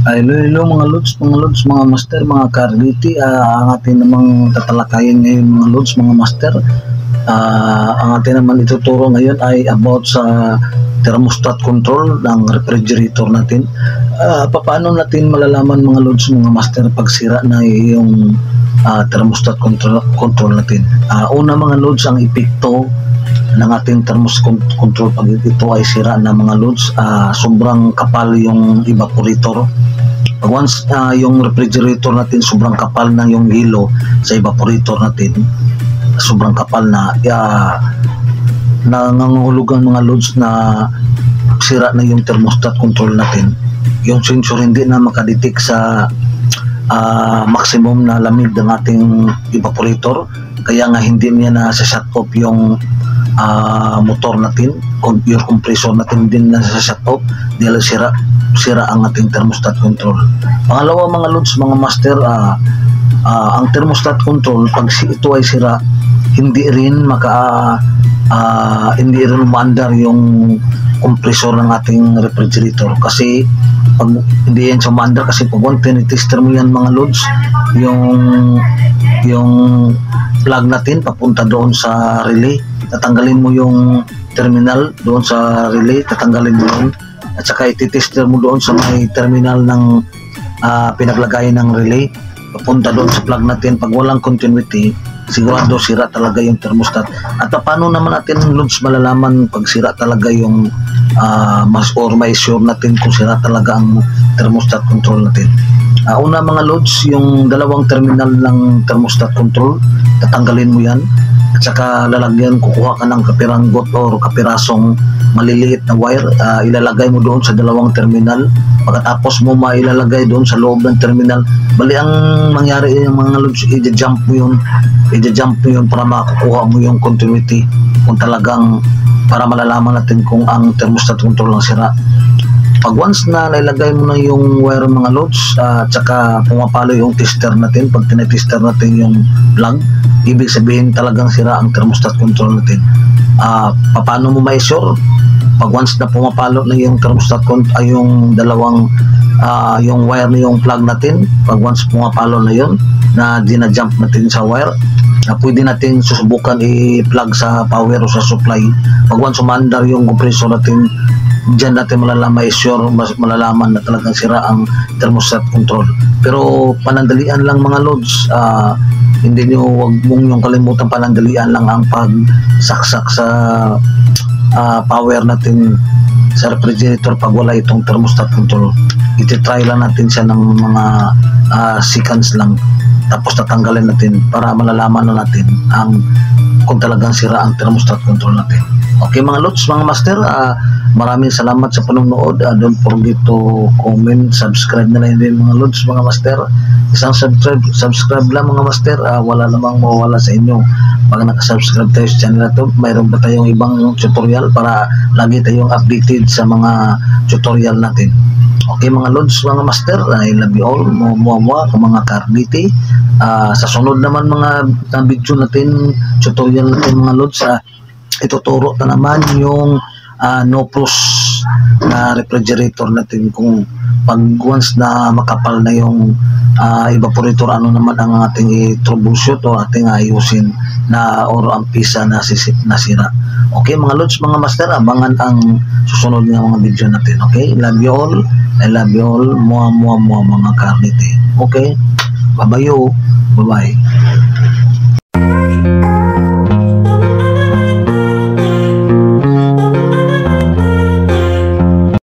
Ay, hello mga lods, mga master, mga karliti. Ang atin namang tatalakayin ngayon mga lods, mga master. Ang atin naman ituturo ngayon ay about sa thermostat control ng refrigerator natin. Paano natin malalaman mga lods, mga master, pag sira na yung thermostat control natin? Una mga lods, ang epekto ng ating thermostat control pag ito ay sira na mga lods, sobrang kapal yung evaporator. Pag once yung refrigerator natin sobrang kapal na yung hilo sa evaporator natin, sobrang kapal na, nangangahulugan mga lods na sira na yung thermostat control natin. Yung sensor hindi na makadetect sa maximum na lamig ng ating evaporator, kaya nga hindi niya na shut off yung motor natin, yung compressor natin din na shut off dahil sira ang ating thermostat control. Pangalawa mga lods, mga master, ang thermostat control pag ito ay sira, hindi rin umaandar yung compressor ng ating refrigerator, kasi pag hindi yan siya umaandar, kasi pag tinitester mo yan mga lods, yung plug natin papunta doon sa relay, tatanggalin mo yung terminal doon sa relay, tatanggalin mo yun, at saka ititester mo doon sa may terminal ng pinaglagayan ng relay, papunta doon sa plug natin. Pag walang continuity, sigurado sira talaga yung thermostat. At paano naman natin lods malalaman pag sira talaga yung may sure natin kung sira talaga ang thermostat control natin? Una mga lods, yung dalawang terminal ng thermostat control, tatanggalin mo yan, at saka lalagyan, kukuha ka ng kapiranggot or kapirasong maliliit na wire, ilalagay mo doon sa dalawang terminal. Pagkatapos mo mailalagay doon sa loob ng terminal, bali ang mangyari yung mga lods, i-jump mo yun para makukuha mo yung continuity, kung talagang, para malalaman natin kung ang thermostat control ang sira. Pag once na nailagay mo na yung wire mga lods, at saka pumapalo yung tester natin, pag tinetester natin yung plug, ibig sabihin talagang sira ang thermostat control natin. Paano mo ma-sure? Pag once na pumapalo na yung thermostat control, yung dalawang yung wire na yung plug natin, pag once pumapalo na yun, na dinajump natin sa wire, pwede natin susubukan i-plug sa power o sa supply. Pag once umandar yung compressor natin, diyan natin malalaman na talagang sira ang thermostat control. Pero panandalian lang mga lods, wag mong yung kalimutan, panandalian lang ang pagsaksak sa power natin sa refrigerator pag wala itong thermostat control. Iti-try lang natin siya ng mga seconds lang, tapos tatanggalin natin para malalaman na natin kung talagang sira ang thermostat control natin. Okay mga lods, mga master, maraming salamat sa panonood. Don't forget to comment, subscribe na lang din mga lods, mga master. Isang subscribe lang mga master, wala namang mawawala sa inyo. Pag nakasubscribe tayo sa channel na to, mayroon pa tayong ibang tutorial para lagi tayong updated sa mga tutorial natin. Okay mga lods, mga master, I love you all, mga karniti. Sa sunod naman mga video natin, tutorial natin mga lods, ituturo na naman yung no-frost na refrigerator natin, kung pag once na makapal na yung evaporator, ano naman ang ating i-troubleshoot o ating ayusin or ang pisa na sira. Okay mga lods, mga master, abangan ang susunod ng mga video natin. Okay, love you all, I love you all, mga karniti. Okay, bye bye.